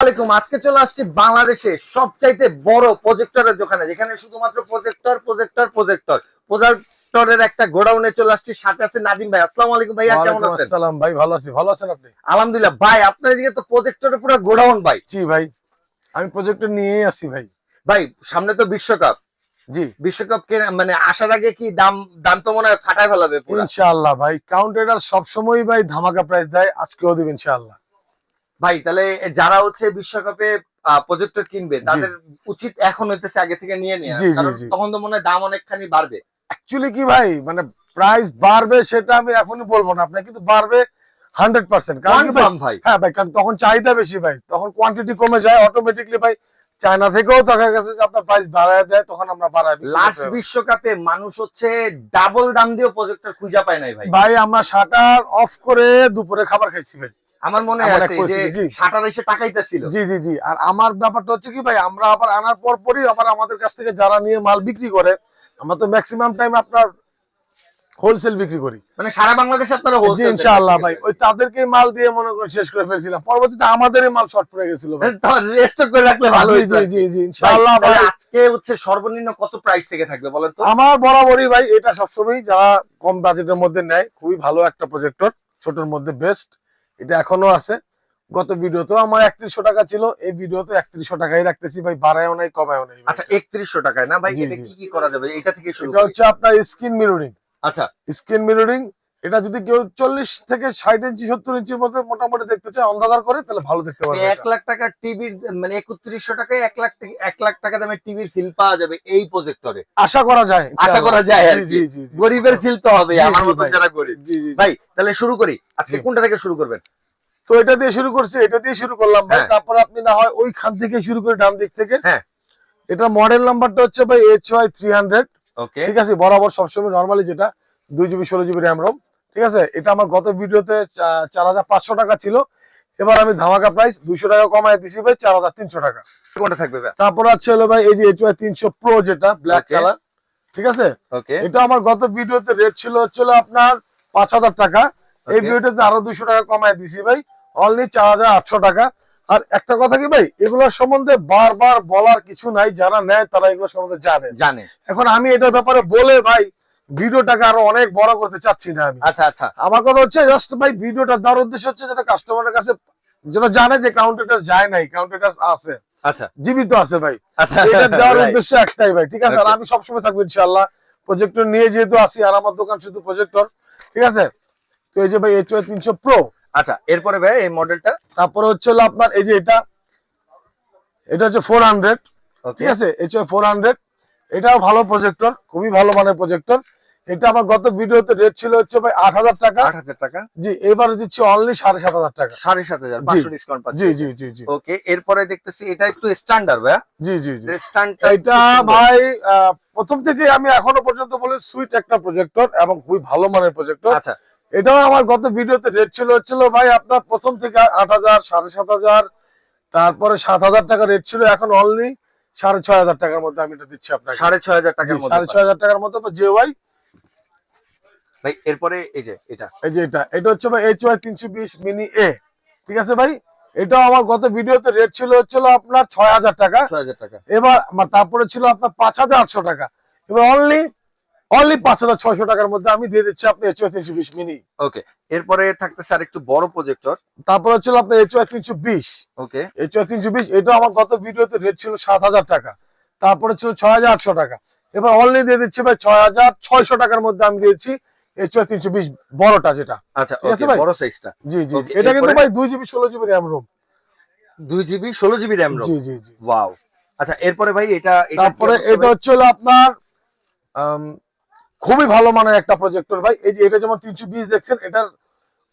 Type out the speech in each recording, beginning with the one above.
আজকে চলে আসছি বাংলাদেশে সবচাইতে বড় প্রজেক্টরের দোকানে, যেখানে শুধুমাত্র প্রজেক্টর প্রজেক্টর প্রজেক্টর প্রজেক্টরের একটা গোডাউনে চলে আসছি। সাথে আছে নাদিম ভাই। আসসালামু আলাইকুম ভাইয়া, কেমন আছেন? আসসালাম ভাই, ভালো আছি। ভালো আছেন আপনি? আলহামদুলিল্লাহ ভাই, আপনার এদিকে তো প্রজেক্টরের পুরো গোডাউন ভাই। জি ভাই, আমি প্রজেক্টর নিয়েই আসি ভাই। ভাই সামনে তো বিশ্বকাপ, জি বিশ্বকাপ কে মানে আসার আগে কি দাম দাম তো মনে হয় ফাটায় ফেলাবে পুরো। ইনশাআল্লাহ ভাই, কাউন্টার সবসময় ভাই ধামাকা প্রাইস দেয়, আজকেও দিবেন ইনশাআল্লাহ। ভাই তাহলে যারা হচ্ছে বিশ্বকাপে প্রজেক্টর কিনবে তাদের উচিত এখন হইতেছে আগে থেকে নিয়ে নেওয়া, কারণ তখন তো মনে হয় দাম অনেকখানি বাড়বে। অ্যাকচুয়ালি কি ভাই, মানে প্রাইস বাড়বে সেটা আমি এখনই বলবো না আপনাকে, কিন্তু বাড়বে 100%। কারণ কি ভাই, হ্যাঁ ভাই, কারণ তখন চাহিদা বেশি ভাই, তখন কোয়ান্টিটি কমে যায় অটোমেটিকলি ভাই। চায়না থেকেও দেখা গেছে যে আপনার প্রাইস বাড়ায় দেয়, তখন আমরা বাড়াই। লাস্ট বিশ্বকাপে মানুষ হচ্ছে ডাবল দাম দিয়ে প্রজেক্টর খুঁজে পায় নাই ভাই। ভাই আমরা শাটার অফ করে দুপুরে খাবার খাইছি ভাই, আমার মনে আছে যে শাটার এসে টাকাইতেছিল। জি জি জি। আর আমার ব্যাপারটা হচ্ছে কি ভাই, আমরা আবার আনার পরই আবার আমাদের কাছ থেকে যারা নিয়ে মাল বিক্রি করে, আমরা তো ম্যাক্সিমাম টাইম আপনার হোলসেল বিক্রি করি, মানে সারা বাংলাদেশে আপনারা হোলসেল। ইনশাআল্লাহ ভাই, ওই তাদেরকে মাল দিয়ে মনে করে শেষ করে ফেলছিলাম, পরবর্তীতে আমাদেরই মাল শর্ট পড়ে গেছিল ভাই। রেস্টক করে রাখলে ভালো হতো। জি জি জি ইনশাআল্লাহ ভাই। আজকে হচ্ছে সর্বনিম্ন কত প্রাইস থেকে থাকবে বলেন তো? আমার বরাবরই ভাই এটা সবসময় যারা কম বাজেটের মধ্যে নেয়, খুবই ভালো একটা প্রজেক্টর, ছোটর মধ্যে বেস্ট। এটা এখনো আছে। গত ভিডিওতেও আমার 3100 টাকা ছিল, এই ভিডিওতে 3100 টাকাই রাখতেছি ভাই, বাড়ায়ও নাই কমায়ও নাই। আচ্ছা 3100 টাকায় না ভাই, এটা কি কি করা যাবে? এটা থেকে শুরু এটা হচ্ছে আপনার স্ক্রিন মিররিং। আচ্ছা স্ক্রিন মিররিং, এটা যদি কেউ 40 থেকে 60 ইঞ্চি 70 ইঞ্চির মধ্যে মোটামুটি দেখতে চায় অন্ধকার করে, তাহলে ভালো দেখতে পারবে। 1 লাখ টাকা টিভির মানে 3100 টাকায় 1 লাখ টাকা দামের টিভির ফিল পাওয়া যাবে এই প্রজেক্টরে। আশা করা যায়, আশা করা যায় আর কি। গরিবের ফিল তো হবে, আমার মতো যারা গরিব। ভাই তাহলে শুরু করি, আজকে কোনটা থেকে শুরু করবেন? তো এটা দিয়ে শুরু করছি, এটা দিয়ে শুরু করলাম ভাই। তারপর আপনি না হয় ওইখান থেকে শুরু করে ডান দিক থেকে। হ্যাঁ, এটা মডেল নাম্বারটা হচ্ছে ভাই HY300। ওকে, ঠিক আছে, বরাবর সবসময় নরমালি যেটা 2GB 16GB র্যাম রোম। ঠিক আছে, এটা আমার গত ভিডিওতে 4500 টাকা ছিল, এবার আমি ধামাকা প্রাইস 200 টাকা কমায় দিছি ভাই, 4300 টাকা। কোনটা থাকবে ভাই? তারপর আছে হলো ভাই এই যে HY300 প্রো, যেটা ব্ল্যাক কালার। ঠিক আছে, ওকে, এটা আমার গত ভিডিওতে রেট ছিল হচ্ছিল আপনার 5000 টাকা, এই ভিডিওতে আরো 200 টাকা কমায় দিছি ভাই, অনলি 4800 টাকা। আর একটা কথা কি ভাই, এগুলোর সম্বন্ধে বারবার বলার কিছু নাই, যারা নেয় তারা এগুলোর সম্বন্ধে জানে। এখন আমি এটার ব্যাপারে বলে ভাই ভিডিওটাকে আরো অনেক বড় করতে চাচ্ছি না আমি। আচ্ছা আচ্ছা, আমার কথা হচ্ছে জাস্ট ভাই ভিডিওটা দেওয়ার উদ্দেশ্য হচ্ছে যেটা কাস্টমারের কাছে যেন জানে যে কাউন্টারটা যায় নাই, কাউন্টারটা আছে, আচ্ছা জীবিত আছে ভাই। আচ্ছা, এটা দেওয়ার উদ্দেশ্য একটাই ভাই। ঠিক আছে, আর আমি সবসময় থাকবো ইনশাআল্লাহ, প্রজেক্টর নিয়ে যেহেতু আসি, আর আমার দোকান শুধু প্রজেক্টর। ঠিক আছে, তো এই যে ভাই HY300 প্রো। আচ্ছা, এরপরে ভাই এই মডেলটা। তারপরে হচ্ছে আপনার এই যে এটা হচ্ছে 400। ঠিক আছে, HY400, এটাও ভালো প্রজেক্টর, খুবই ভালো মানের প্রজেক্টর। এটা আমার গত ভিডিওতে রেট ছিল হচ্ছে ভাই 8000 টাকা। 8000 টাকা, জি, এবারে দিচ্ছি অনলি 7500 টাকা। 7500, 500 ডিসকাউন্ট পাচ্ছি। জি জি জি জি ওকে, এরপরে দেখতেছি এটা একটু স্ট্যান্ডার্ড ভাই। জি জি জি, স্ট্যান্ডার্ড এটা ভাই প্রথম থেকে আমি এখনো পর্যন্ত বলি সুইট একটা প্রজেক্টর এবং খুবই ভালো মানের প্রজেক্টর। আচ্ছা, এটাও আমার গত ভিডিওতে রেট ছিল ভাই আপনার প্রথম থেকে 8000, 7500, তারপরে 7000 টাকা রেট ছিল, এখন অনলি 6500 টাকার মধ্যে আমি এটা দিচ্ছি আপনাকে। 6500 টাকার মধ্যে, 6500 টাকার মধ্যে JY ভাই। এরপরে এই যে এটা হচ্ছে ভাই HY320 মিনি A। ঠিক আছে ভাই, এটাও আমার গত ভিডিওতে রেট ছিল আপনার 6000 টাকা। 6000 টাকা, এবার তারপরে ছিল আপনার 5800 টাকা, এবার অনলি 5600 টাকার মধ্যে আমি দিয়ে দিচ্ছি আপনি HY320 মিনি। ওকে, এরপরে থাকতেছে আর একটু বড় প্রজেক্টর। তারপরে ছিল আপনার HY320। ওকে, HY320 এটা আমার গত ভিডিওতে রেট ছিল 7000 টাকা, তারপরে ছিল 6800 টাকা, এবার অনলি দিয়ে দিচ্ছি ভাই 6600 টাকার মধ্যে আমি দিয়েছি HY320 বড়টা যেটা। আচ্ছা ওকে, বড় সাইজটা। জি জি, এটা কিন্তু ভাই 2GB 16GB RAM ROM. 2GB 16GB RAM ROM, জি জি জি, ওয়াও। আচ্ছা, এরপরে ভাই তারপরে এটা হচ্ছে আপনার খুবই ভালো মানের একটা প্রজেক্টর ভাই। এই যে এটা যেমন 320 দেখছেন, এটার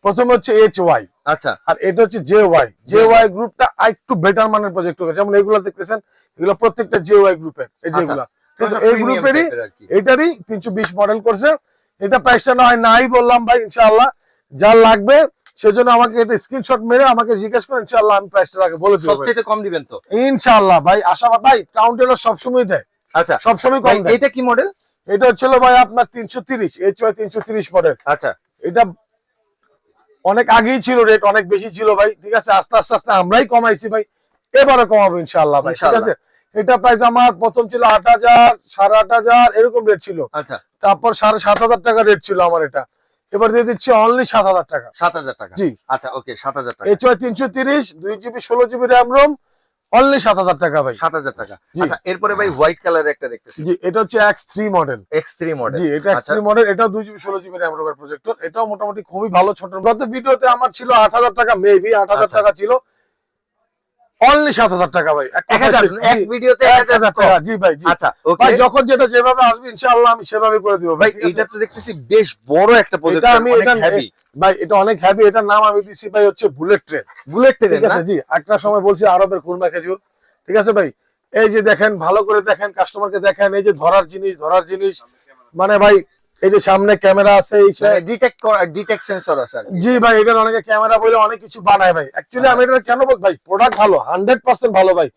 প্রথমে হচ্ছে HY, আচ্ছা, আর এটা হচ্ছে JY গ্রুপটা একটু বেটার মানের প্রজেক্টর। যেমন এগুলো দেখতেছেন, এগুলো প্রত্যেকটা JY গ্রুপের, এই যেগুলো এই গ্রুপেরই, এটারই 320 মডেল করছে। এটা প্রাইসটা নাই বললাম ভাই, ইনশাআল্লাহ যার লাগবে সেজন্য আমাকে এটা স্ক্রিনশট মেরে আমাকে জিজ্ঞেস করেন, ইনশাআল্লাহ আমি প্রাইসটা আগে বলে দেব। সবচেয়ে কম দিবেন তো ইনশাআল্লাহ ভাই, আশাবাদ ভাই, কাউন্টার সব সময় দেয়। আচ্ছা, সব সময় কম দেয়। এটা কি মডেল? এটা হচ্ছে ভাই আপনার 330, HY330 মডেল। আচ্ছা, এটা অনেক আগেই ছিল, রেট অনেক বেশি ছিল ভাই। ঠিক আছে, আস্তে আস্তে আমরাই কমাইছি ভাই। এবারে কমাবো ইনশাআল্লাহ ভাই, ঠিক ইনশাআল্লাহ। আছে। এটা প্রাইস আমার প্রথম ছিল 8,000, 8,500 এরকম রেট ছিল, আচ্ছা, তারপর 7,500 টাকা রেট ছিল আমার এটা, এবার দিয়ে দিচ্ছি অনলি 7,000 টাকা। 7,000 টাকা। জি, আচ্ছা, ওকে, 7,000 টাকা। HY 330 2GB 16GB RAM Rome only 7,000 টাকা ভাই। 7,000 টাকা। জি। আচ্ছা, এরপরে ভাই হোয়াইট কালারের একটা দেখতেছি, জি, এটা হচ্ছে X3 মডেল। X3 model. জি, এটা আচ্ছা, X3 মডেল, এটাও 2GB 16GB র্যাম রোমের প্রজেক্টর, এটাও মোটামুটি খুবই ভালো। ছোট গত ভিডিওতে আমার ছিল 8,000 টাকা, মেবি 8,000 আচ্ছা। টাকা ছিল, অনলি 7,000 টাকা ভাই। 1000, এক ভিডিওতে 1000 টাকা। জি ভাই, জি আচ্ছা, ভাই, ওকে যখন যেটা যেভাবে আসবে ইনশাআল্লাহ আমি সেভাবে করে দিব ভাই। ভাই, ঠিক আছে? এইটা তো দেখতেছি বেশ বড় একটা এটা প্রজেক্টর, আমি অনেক এটা হেভি। ভাই, এটা অনেক হেভি, এটার নাম আমি দিছি ভাই হচ্ছে বুলেট ট্রেন। বুলেট ঠিক ট্রেন না? আছে, জি, একটা সময় বলছি আরবের খুরমা খেজুর, ঠিক আছে ভাই। এই যে দেখেন, ভালো করে দেখেন, কাস্টমারকে দেখেন, এই যে ধরার জিনিস মানে ভাই, এই যে সামনে ক্যামেরা আছে, এই ডিটেক্ট সেন্সর আছে আর কি। জি ভাই, এটার অনেকে ক্যামেরা বলে অনেক কিছু বানায় ভাই। অ্যাকচুয়ালি আমি এটা কেন বল ভাই, প্রোডাক্ট ভালো, 100% ভালো ভাই।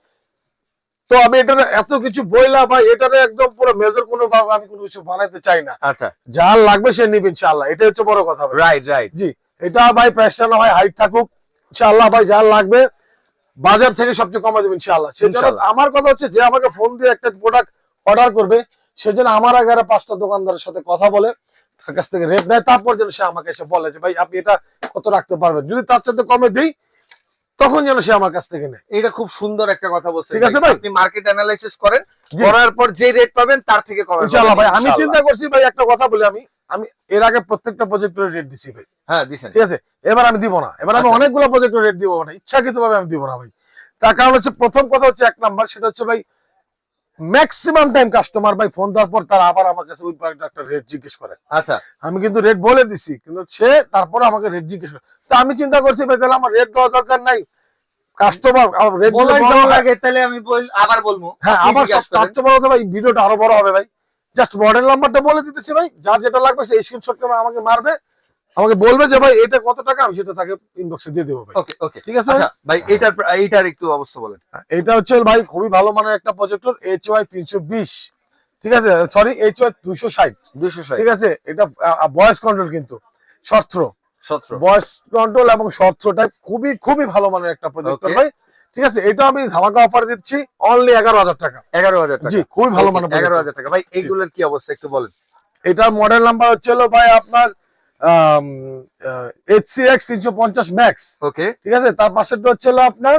তো আমি এটার এত কিছু বইলা ভাই, এটারে একদম পুরো মেজর কোনো ভাবে আমি কোনো কিছু বানাইতে চাই না। আচ্ছা, যার লাগবে সে নিবে ইনশাআল্লাহ, এটা হচ্ছে বড় কথা ভাই। Right right. জি, এটা ভাই প্রাইসটা না হয় হাইট থাকুক ইনশাআল্লাহ ভাই, যার লাগবে বাজার থেকে সবচেয়ে কমে দেবেন ইনশাআল্লাহ। সেজন্য ইনশাআল্লাহ। আমার কথা হচ্ছে, যে আমাকে ফোন দিয়ে একটা প্রোডাক্ট অর্ডার করবে, সেজন্য আমার আগে আরো 5টা দোকানদারের সাথে কথা বলে তার কাছ থেকে রেট নেয়, তারপর যেন সে আমাকে এসে বলে যে ভাই আপনি এটা কত রাখতে পারবেন, যদি তার সাথে কমে দেই তখন যেন সে আমার কাছ থেকে নেয়। এটা খুব সুন্দর একটা কথা বলছেন, ঠিক আছে ভাই। আপনি মার্কেট অ্যানালাইসিস করেন, জি। করার পর যে রেট পাবেন তার থেকে কমে ইনশাআল্লাহ ভাই, আমি ইনশাআল্লাহ। চিন্তা করছি ভাই, একটা কথা বলি, আমি আমি এর আগে প্রত্যেকটা প্রজেক্টরের রেট দিছি ভাই, হ্যাঁ, দিছেন। ঠিক আছে। এবার আমি দিব না, এবার আমি আচ্ছা। অনেকগুলো প্রজেক্টর রেট দিব না, ইচ্ছাকৃত ভাবে আমি দিব না ভাই। তার কারণ হচ্ছে, প্রথম কথা হচ্ছে, 1 নাম্বার, সেটা হচ্ছে ভাই, ম্যাক্সিমাম টাইম কাস্টমার ভাই ফোন দেওয়ার পর তারা আবার আমার কাছে ওই প্রোডাক্ট একটা রেট জিজ্ঞেস করে। আচ্ছা, আমি কিন্তু রেট বলে দিছি, কিন্তু সে তারপরে আমাকে রেট জিজ্ঞেস করে। তো আমি চিন্তা করছি ভাই, তাহলে আমার রেট দেওয়ার দরকার নাই, কাস্টমার রেট বলাই দেওয়া লাগে, তাহলে আমি আবার বলবো। হ্যাঁ, আপনি আবার জিজ্ঞাসা করেন। সবচেয়ে বড় কথা ভাই, ভিডিওটা আরো বড় হবে ভাই। জাস্ট মডেল নাম্বারটা বলে দিতেছি ভাই, যার যেটা লাগবে সেই স্ক্রিনশট করে আমাকে মারবে, আমাকে বলবে যে ভাই এটা কত টাকা, আমি সেটা তাকে ইনবক্সে দিয়ে দেবো ভাই। ওকে ওকে, ঠিক আছে ভাই? আচ্ছা ভাই, এইটার একটু অবস্থা বলেন। এটা হচ্ছে ভাই খুবই ভালো মানের একটা প্রজেক্টর, HY 320, ঠিক আছে, সরি HY 260, 260, ঠিক আছে। এটা ভয়েস কন্ট্রোল, কিন্তু শর্ট থ্রো 17। ভয়েস কন্ট্রোল এবং শর্ট থ্রো টাইপ, খুবই খুবই ভালো মানের একটা প্রজেক্টর Okay. ভাই, ঠিক আছে। এটা আমি ধামাকা অফার দিচ্ছি অনলি 11,000 টাকা। 11,000 টাকা। জি, খুবই ভালো মানের projector। 11,000 টাকা। ভাই এইগুলোর কি অবস্থা একটু বলেন। এটার মডেল নাম্বার হচ্ছে ভাই আপনার HCX 350 ম্যাক্স, ওকে, ঠিক আছে। তার পাশেরটা হচ্ছে আপনার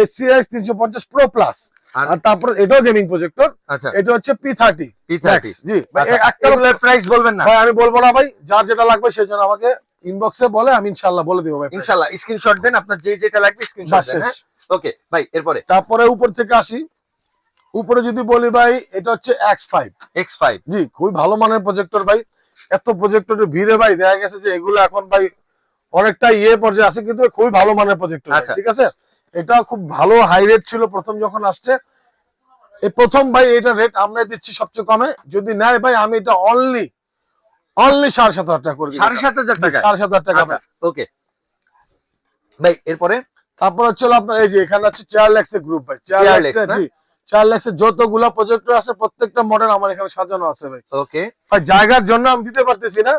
HCX 350 প্রো প্লাস, আর আর তারপর এটাও গেমিং প্রজেক্টর, আচ্ছা, এটা হচ্ছে P30 P30। Max। জি ভাই, আচ্ছা, একটা এগুলোর প্রাইস বলবেন না? ভাই আমি বলবো না ভাই, যার যেটা লাগবে সেজন্য আমাকে ইনবক্সে বলে, আমি ইনশাআল্লাহ বলে দিব ভাই। ইনশাআল্লাহ স্ক্রিনশট দেন, আপনার যেটা লাগবে স্ক্রিনশট বাস দেন। শেষ। হ্যাঁ, ওকে ভাই, এরপরে তারপরে উপর থেকে আসি, উপরে যদি বলি ভাই, এটা হচ্ছে X5। X5। জি, খুবই ভালো মানের প্রজেক্টর ভাই। এত প্রজেক্টরের ভিড়ে ভাই দেখা গেছে যে এগুলো এখন ভাই অনেকটা পর্যায়ে আছে, কিন্তু খুবই ভালো মানের প্রজেক্টর, আচ্ছা। ঠিক আছে। এটা খুব ভালো হাই রেট ছিল প্রথম যখন আসছে, এই প্রথম ভাই এটা রেট আমরা দিচ্ছি সবচেয়ে কমে, যদি নেয় ভাই আমি এটা অনলি 7,500 টাকা করে 7,500 টাকা। 7,500 টাকা আচ্ছা, ওকে ভাই, এরপরে তারপর হচ্ছে আপনার এই যে এখানে আছে চার্লেক্স এর গ্রুপ ভাই, Charlex না? জি, চার্লেক্স এর যতগুলা প্রজেক্টর আছে প্রত্যেকটা মডেল আমার এখানে সাজানো আছে ভাই। ওকে, ভাই জায়গার জন্য আমি দিতে পারতেছি না।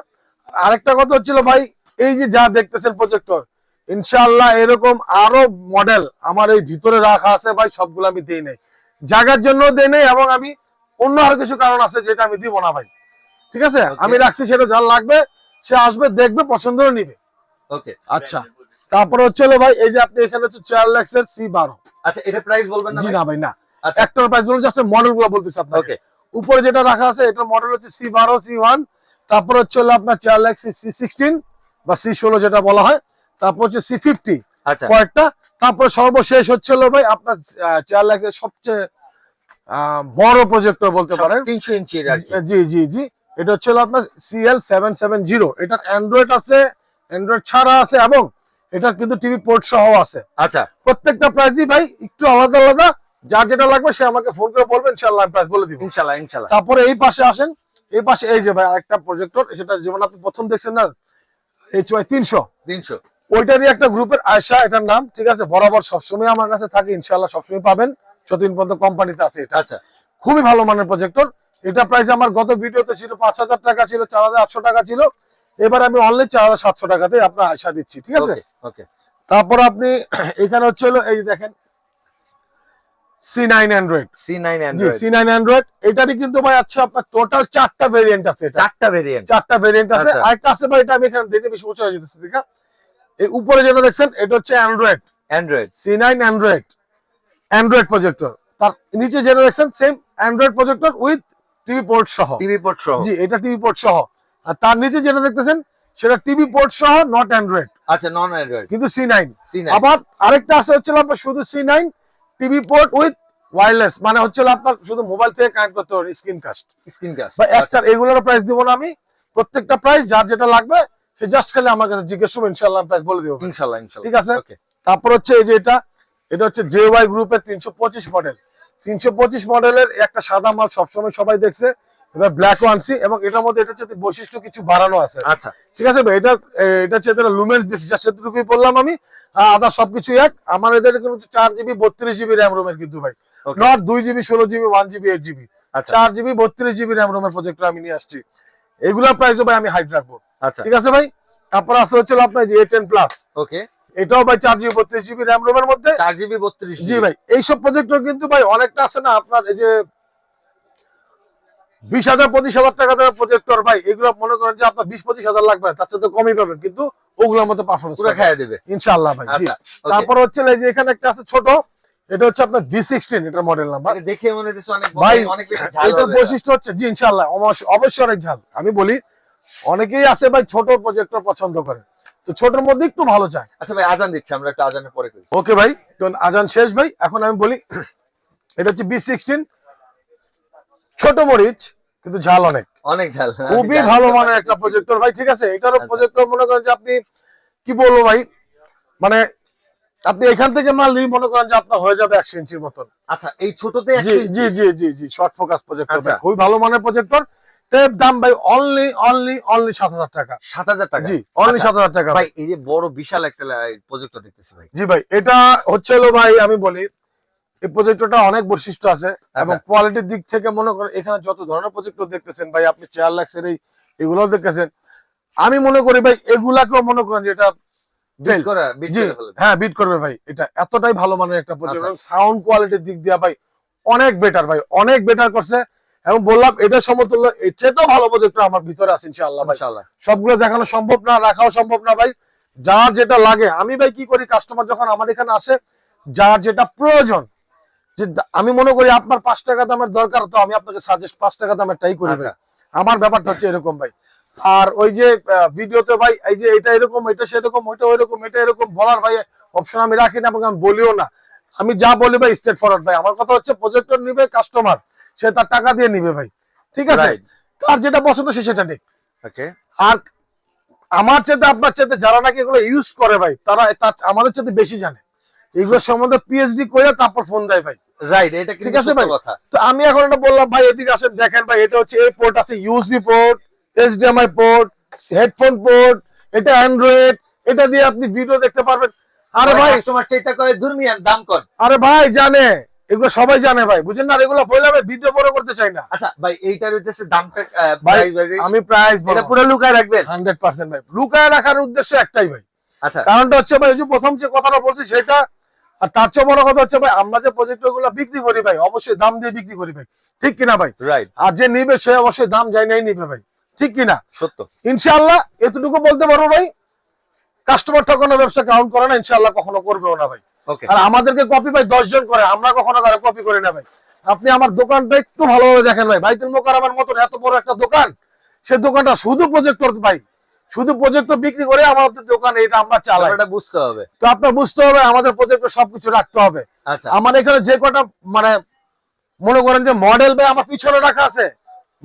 আরেকটা কথা হচ্ছিল ভাই, এই যে যা দেখতেছেন প্রজেক্টর, ইনশাআল্লাহ এরকম আরো মডেল আমার এই ভিতরে রাখা আছে ভাই, সবগুলো আমি দেই নাই, জায়গার জন্য দেই নাই, এবং আমি অন্য আরো কিছু কারণ আছে যেটা আমি দিব না ভাই, ঠিক আছে। আমি রাখছি, সেটা যার লাগবে সে আসবে, দেখবে, পছন্দ করে নিবে। ওকে, আচ্ছা, তারপরে হচ্ছে ভাই, এই যে আপনি এখানে হচ্ছে চার্লেক্স এর C12। আচ্ছা, এটা প্রাইস বলবেন না জি ভাই? না ভাই, না, আচ্ছা, একটার প্রাইস বলুন, জাস্ট মডেল গুলো বলতেছি আপনাকে। ওকে, উপরে যেটা রাখা আছে এটা মডেল হচ্ছে C12 C1, তারপর হচ্ছে আপনার চার্লেক্স C16 বা C16 যেটা বলা হয়, তারপর হচ্ছে C50 আচ্ছা, কয়েকটা, তারপর সর্বশেষ হচ্ছে ভাই আপনার চার্লেক্স এর সবচেয়ে বড় প্রজেক্টর বলতে পারেন, 300 ইঞ্চির আর কি। জি জি জি, এটা হচ্ছে আপনার CL770। এটার অ্যান্ড্রয়েড আছে, অ্যান্ড্রয়েড ছাড়া আছে, এবং এটার কিন্তু টিভি পোর্ট সহ আছে। আচ্ছা, প্রত্যেকটা প্রাইসই ভাই একটু আলাদা আলাদা, যার যেটা লাগবে সে আমাকে ফোন করে বলবেন, ইনশাআল্লাহ প্রাইস বলে দিব। ইনশাআল্লাহ ইনশাআল্লাহ। তারপরে এই পাশে আসেন, এই পাশে এই যে ভাই আরেকটা প্রজেক্টর, সেটা যেমন আপনি প্রথম দেখছেন না HY 300, 300। ওইটারই একটা গ্রুপের আয়শা এটার নাম, ঠিক আছে। বরাবর সবসময় আমার কাছে থাকে, ইনশাআল্লাহ সবসময় পাবেন যতদিন পর্যন্ত কোম্পানিতে আছে এটা। আচ্ছা, খুবই ভালো মানের প্রজেক্টর। এটা প্রাইস আমার গত ভিডিওতে ছিল 5,000 টাকা, ছিল 4,800 টাকা ছিল, এবার আমি অনলি 4,700 টাকাতে আপনার আয়শা দিচ্ছি, ঠিক আছে। ওকে ওকে, তারপর আপনি এখানে হচ্ছে এই দেখেন C9 অ্যান্ড্রয়েড। C9 জি অ্যান্ড্রয়েড, C9 অ্যান্ড্রয়েড, এটারই কিন্তু ভাই আছে আপনার টোটাল 4টা ভেরিয়েন্ট আছে। এটা 4টা ভেরিয়েন্ট। 4টা ভেরিয়েন্ট আছে। আচ্ছা। আরেকটা আছে ভাই, এটা আমি এখানে দেখে বেশি উঁচু হয়ে যেতেছে, ঠিক আছে? এই উপরে যেটা দেখছেন এটা হচ্ছে Android, Android C9 Android, Android projector. তার নিচে যেটা দেখছেন same Android projector with TV port সহ। টিভি পোর্ট সহ। জি এটা টিভি পোর্ট সহ। আর তার নিচে যেটা দেখতেছেন সেটা টিভি পোর্ট সহ, নট অ্যান্ড্রয়েড, আচ্ছা, নন অ্যান্ড্রয়েড, কিন্তু C9। C9। আবার আরেকটা আছে হচ্ছে আপনার শুধু C9 TV port with wireless, মানে হচ্ছে আপনার শুধু মোবাইল থেকে কানেক্ট করতে পারবেন, স্ক্রিন কাস্ট। Screen caste. বা একটা এগুলোর প্রাইস দিব না আমি, প্রত্যেকটা প্রাইস যার যেটা লাগবে সে জাস্ট খালি আমার কাছে জিজ্ঞেস করবে, ইনশাআল্লাহ প্রাইস বলে দেব। ইনশাআল্লাহ, ইনশাআল্লাহ, ঠিক আছে। ওকে। তারপর হচ্ছে এই যে এটা হচ্ছে JY গ্রুপের 325 মডেল। 325 মডেলের একটা সাদা মাল সবসময় সবাই দেখছে, এবার ব্ল্যাক আনছি, এবং এটার মধ্যে এটা হচ্ছে বৈশিষ্ট্য কিছু বাড়ানো আছে। আচ্ছা, ঠিক আছে ভাই, এটা হচ্ছে লুমেন্স বেশি, সেটুকুই বললাম আমি। আদার সবকিছু এক। আমার এদের কিন্তু 4GB 32GB র্যাম রোমের, কিন্তু ভাই not 2GB 16GB 1GB 8GB, আচ্ছা, 4GB 32GB র্যাম রোমের প্রজেক্টর আমি নিয়ে আসছি। এগুলোর প্রাইসও ভাই আমি হাইট রাখবো। আচ্ছা, ঠিক আছে ভাই। তারপর আছে হচ্ছে আপনার যে A10 প্লাস, ওকে। এটাও ভাই 4GB 32GB র্যাম রোমের মধ্যে। 4GB 32GB। জি ভাই, এইসব প্রজেক্টর কিন্তু ভাই অনেকটা আছে না আপনার, এই যে 20,000 25,000 টাকা দামের প্রজেক্টর ভাই, এগুলো মনে করেন যে আপনার 20-25,000 লাগবে, তার সাথে কমই পাবেন, কিন্তু ওগুলোর মধ্যে পারফরমেন্স পুরো খাইয়ে দেবে ইনশাআল্লাহ ভাই। জি। আচ্ছা, ওকে। তারপর হচ্ছে এই যে এখানে একটা আছে ছোট, এটা হচ্ছে আপনার V16, এটার মডেল নাম্বার। এটা দেখে মনে হচ্ছে অনেক ভাই অনেক বেশি ঝাল এটার হবে। বৈশিষ্ট্য হচ্ছে, জি ইনশাআল্লাহ অবশ্যই অনেক ঝাল। আমি বলি অনেকেই আছে ভাই ছোট প্রজেক্টর পছন্দ করে, তো ছোটর মধ্যে একটু ভালো চায়। আচ্ছা ভাই, আজান দিচ্ছে, আমরা একটু আজানের পরে করি। ওকে ভাই, তো আজান শেষ ভাই। এখন আমি বলি এটা হচ্ছে V16, ছোট মরিচ কিন্তু ঝাল অনেক, অনেক ঝাল, খুবই ভালো মানের একটা প্রজেক্টর ভাই। ঠিক আছে, এটারও আচ্ছা। প্রজেক্টর মনে করেন যে আপনি কি বলবো ভাই, মানে আপনি এখান থেকে মাল নিয়ে মনে করেন যে আপনার হয়ে যাবে 100 ইঞ্চির মতন। আচ্ছা, এই ছোটতে জি 100 ইঞ্চি? জি জি জি জি শর্ট ফোকাস প্রজেক্টর, আচ্ছা। খুবই ভালো মানের প্রজেক্টর। এর দাম ভাই অনলি 7,000 টাকা। 7,000 টাকা? জি অনলি আচ্ছা। 7,000 টাকা ভাই এই যে বড় বিশাল একটা প্রজেক্টর দেখতেছি ভাই। জি ভাই, এটা হচ্ছে ভাই আমি বলি এই প্রজেক্টরটা অনেক বৈশিষ্ট্য আছে, এবং কোয়ালিটির দিক থেকে মনে করেন এখানে যত ধরনের প্রজেক্টর দেখতেছেন ভাই, আপনি 4 লাখের এগুলো দেখতেছেন, আমি মনে করি ভাই এগুলাকেও মনে করেন যে এটা বিট করা, বিট জি করে ফেলবে। হ্যাঁ বিট করবে ভাই। এটা এতটাই ভালো মানের একটা প্রজেক্টর, সাউন্ড কোয়ালিটির দিক দিয়ে ভাই অনেক বেটার ভাই, অনেক বেটার করছে। এবং বললাম এটা সমতুল্য, এর চেয়ে তো ভালো প্রজেক্টর আমার ভিতরে আছে ইনশাআল্লাহ ভাই। ইনশাআল্লাহ। সবগুলো দেখানো সম্ভব না, রাখাও সম্ভব না ভাই। যার যেটা লাগে, আমি ভাই কি করি, কাস্টমার যখন আমার এখানে আসে, যার যেটা প্রয়োজন, যে আমি মনে করি আপনার 5 টাকা দামের দরকার, তো আমি আপনাকে সাজেস্ট 5 টাকা দামের টাই করি ভাই। আমার ব্যাপারটা হচ্ছে এরকম ভাই। আর ওই যে ভিডিওতে ভাই এই যে এটা এরকম, এটা সেরকম, ওইটা ওইরকম, এটা এরকম বলার ভাই অপশন আমি রাখি না, এবং আমি বলিও না। আমি যা বলি ভাই স্ট্রেট ফরওয়ার্ড ভাই। আমার কথা হচ্ছে প্রজেক্টর নিবে কাস্টমার, সে তার টাকা দিয়ে নিবে ভাই। ঠিক আছে, তার যেটা পছন্দ সে সেটা নিক। ওকে। আর আমার চেয়ে আপনার চেয়ে যারা নাকি এগুলো ইউজ করে ভাই, তারা আমাদের চেয়ে বেশি জানে এগুলো সম্বন্ধে, পিএইচডি করে তারপর ফোন দেয় ভাই। রাইট, এটা ঠিক আছে ভাই। কথা। তো আমি এখন এটা বললাম ভাই, এদিকে আসেন দেখেন ভাই, এটা হচ্ছে এই পোর্ট আছে, USB port, HDMI port, headphone port, এটা অ্যান্ড্রয়েড, এটা দিয়ে আপনি ভিডিও দেখতে পারবেন। আরে ভাই কাস্টমার চেষ্টা করে দুর্মিয়ান দাম কর। আরে ভাই জানে, এগুলো সবাই জানে ভাই, বুঝেন না, এগুলো বললাম ভিডিও বড় করতে চাই না। আচ্ছা ভাই, এইটার হচ্ছে দামটা ভাই আমি প্রাইস এটা পুরো লুকায় রাখবেন? 100% ভাই, লুকায় রাখার উদ্দেশ্য একটাই ভাই। আচ্ছা, কারণটা হচ্ছে ভাই, যে প্রথম যে কথাটা বলছি সেটা, আর তার চেয়ে বড় কথা হচ্ছে ভাই, আমরা যে প্রজেক্টর গুলো বিক্রি করি ভাই, অবশ্যই দাম দিয়ে বিক্রি করি ভাই, ঠিক কিনা ভাই? রাইট। আর যে নিবে সে অবশ্যই দাম যাই নাই নিবে ভাই, ঠিক কিনা? সত্য। ইনশাআল্লাহ এতটুকু বলতে পারবো ভাই, কাস্টমার ঠকানো ব্যবসা কাউন্ট করে না, ইনশাআল্লাহ কখনো করবেও না ভাই। ওকে। আর আমাদেরকে কপি ভাই 10 জন করে, আমরা কখনো কারো কপি করি না ভাই। আপনি আমার দোকানটা একটু ভালোভাবে দেখেন ভাই, বাইতুল মোকাররমের মতন এত বড় একটা দোকান, সে দোকানটা শুধু প্রজেক্টর ভাই, শুধু প্রজেক্টর বিক্রি করে আমাদের দোকান, এটা আমরা চালাই। এটা বুঝতে হবে। তো আপনার বুঝতে হবে আমাদের প্রজেক্টর সবকিছু রাখতে হবে। আচ্ছা। আমার এখানে যে কটা মানে মনে করেন যে মডেল ভাই আমার পিছনে রাখা আছে,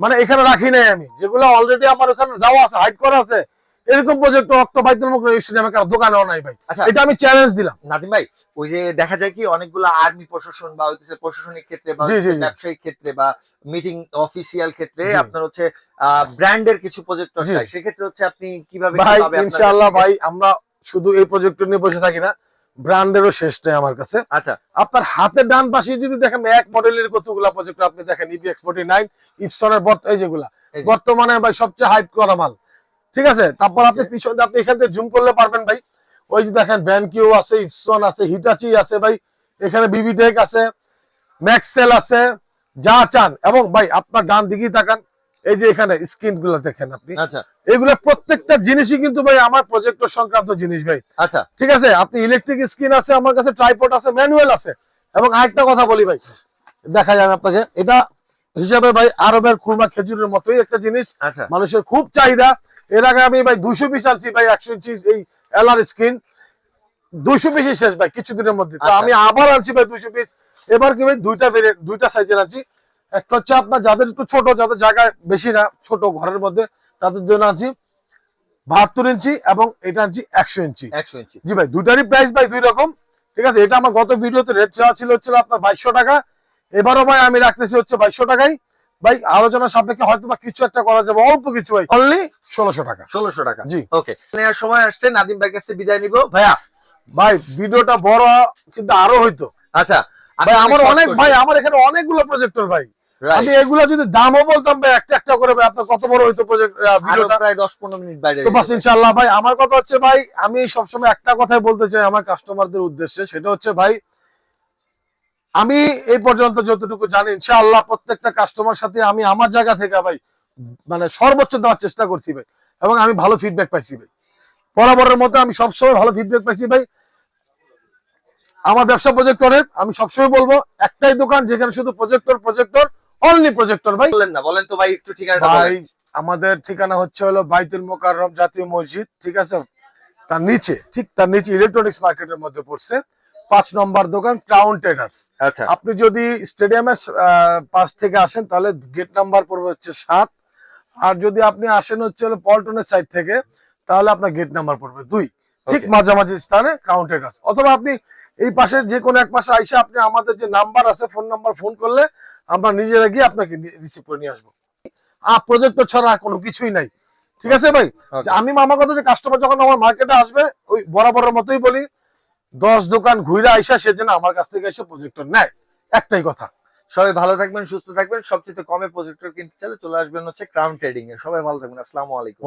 মানে এখানে রাখি নাই আমি, যেগুলো অলরেডি আমার ওখানে দেওয়া আছে, হাইড করা আছে, এরকম প্রজেক্ট অক্টো বাইতুল মোকাররম স্টেডিয়ামে কারো দোকানেও নাই ভাই। আচ্ছা, এটা আমি চ্যালেঞ্জ দিলাম। নাদিম ভাই, ওই যে দেখা যায় কি অনেকগুলো আর্মি প্রশাসন বা হচ্ছে প্রশাসনিক ক্ষেত্রে বা ব্যবসায়িক ক্ষেত্রে বা মিটিং অফিসিয়াল ক্ষেত্রে আপনার হচ্ছে ব্র্যান্ডের কিছু প্রজেক্টর চাই, সেক্ষেত্রে হচ্ছে আপনি কিভাবে ভাই ইনশাআল্লাহ ভাই, আমরা শুধু এই প্রজেক্টর নিয়ে বসে থাকি না, ব্র্যান্ডেরও শেষ নেই আমার কাছে। আচ্ছা, আপনার হাতের ডান পাশে যদি দেখেন এক মডেলের কতগুলা প্রজেক্টর আপনি দেখেন, EPX49, ইপসনের এই যেগুলা বর্তমানে ভাই সবচেয়ে হাইপ করা মাল। ঠিক আছে, তারপর আপনি পিছনে আপনি এখান থেকে জুম করলে পারবেন ভাই, ওই যে দেখেন ভ্যানকিউ আছে, ইপসন আছে, হিটাচি আছে ভাই, এখানে বিবিটেক আছে, ম্যাক্সেল আছে, যা চান। এবং ভাই আপনার ডান দিকেই তাকান, এই যে এখানে স্ক্রিন গুলো দেখেন আপনি, আচ্ছা এগুলো প্রত্যেকটা জিনিসই কিন্তু ভাই আমার প্রজেক্টর সংক্রান্ত জিনিস ভাই। আচ্ছা ঠিক আছে, আপনি ইলেকট্রিক স্ক্রিন আছে আমার কাছে, ট্রাইপড আছে, ম্যানুয়াল আছে। এবং আরেকটা কথা বলি ভাই, দেখা যাবে আপনাকে, এটা হিসাবে ভাই আরবের খুরমা খেজুরের মতোই একটা জিনিস, আচ্ছা মানুষের খুব চাহিদা। এর আগে আমি ভাই 200 পিস আনছি ভাই, 100 ইঞ্চি এই এলআর স্ক্রিন 200 পিসই শেষ ভাই কিছুদিনের মধ্যে। তো আচ্ছা। আমি আবার আনছি ভাই 200 পিস। এবার কি ভাই দুইটা সাইজের আনছি। একটা হচ্ছে আপনার যাদের একটু ছোট, যাদের জায়গা বেশি না, ছোট ঘরের মধ্যে, তাদের জন্য আনছি 72 ইঞ্চি, এবং এটা আনছি 100 ইঞ্চি। 100 ইঞ্চি। জি ভাই, দুইটারই প্রাইস ভাই দুই রকম। ঠিক আছে, এটা আমার গত ভিডিওতে রেট চাওয়া ছিল হচ্ছে আপনার 2200 টাকা, এবারও ভাই আমি রাখতেছি হচ্ছে 2200 টাকায়। ভাই আলোচনা সাপেক্ষে হয়তো বা কিছু একটা করা যাবে, অল্প কিছু ভাই, অনলি 1600 টাকা। 1600 টাকা। জি ওকে, নেওয়ার সময় আসছে, নাদিম ভাই কাছে বিদায় নিব ভাইয়া। ভাই ভিডিওটা বড় কিন্তু আরো হইতো। আচ্ছা ভাই আমার অনেক, ভাই আমার এখানে অনেকগুলো প্রজেক্টর ভাই, আমি এগুলো যদি দামও বলতাম ভাই একটা একটা করে, ভাই আপনার কত বড় হইতো প্রজেক্ট ভিডিওটা, প্রায় 10-15 মিনিট বাইরে। তো বাস ইনশাআল্লাহ ভাই। আমার কথা হচ্ছে ভাই, আমি সবসময় একটা কথাই বলতে চাই আমার কাস্টমারদের উদ্দেশ্যে, সেটা হচ্ছে ভাই, আমি এই পর্যন্ত যতটুকু জানি ইনশাআল্লাহ প্রত্যেকটা কাস্টমার সাথে আমি আমার জায়গা থেকে ভাই মানে সর্বোচ্চ দেওয়ার চেষ্টা করছি ভাই, এবং আমি ভালো ফিডব্যাক পাইছি ভাই, বরাবরের মতো আমি সবসময় ভালো ফিডব্যাক পাইছি ভাই। আমার ব্যবসা প্রজেক্টরের, আমি সবসময় বলবো একটাই দোকান যেখানে শুধু প্রজেক্টর, প্রজেক্টর, অনলি প্রজেক্টর ভাই। বলেন না, বলেন তো ভাই একটু ঠিকানাটা ভাই বলেন। আমাদের ঠিকানা হচ্ছে হলো বাইতুল মোকাররম জাতীয় মসজিদ, ঠিক আছে, তার নিচে, ঠিক তার নিচে ইলেকট্রনিক্স মার্কেটের মধ্যে পড়ছে, 5 নম্বর দোকান, ক্রাউন ট্রেডার্স। আচ্ছা আপনি যদি স্টেডিয়ামের পাশ থেকে আসেন তাহলে গেট নাম্বার পড়বে হচ্ছে 7, আর যদি আপনি আসেন হচ্ছে হলো পল্টনের সাইড থেকে তাহলে আপনার গেট নাম্বার পড়বে 2, ঠিক Okay. মাঝামাঝি স্থানে ক্রাউন ট্রেডার্স। অথবা আপনি এই পাশে যে কোনো এক পাশে আইসা আপনি আমাদের যে নাম্বার আছে, ফোন নাম্বার ফোন করলে আমরা নিজেরা গিয়ে আপনাকে রিসিভ করে নিয়ে আসবো। প্রজেক্টর ছাড়া আর কোনো কিছুই নাই। ঠিক আছে ভাই, Okay. আমি আমার কথা যে কাস্টমার যখন আমার মার্কেটে আসবে, ওই বরাবরের মতোই বলি, 10 দোকান ঘুরে আইসা সে যেন আমার কাছ থেকে এসে প্রজেক্টর নেয়, একটাই কথা। সবাই ভালো থাকবেন, সুস্থ থাকবেন। সবচেয়ে কমে প্রজেক্টর কিনতে চাইলে চলে আসবেন হচ্ছে ক্রাউন ট্রেডিং এ। সবাই ভালো থাকবেন, আসসালামু আলাইকুম।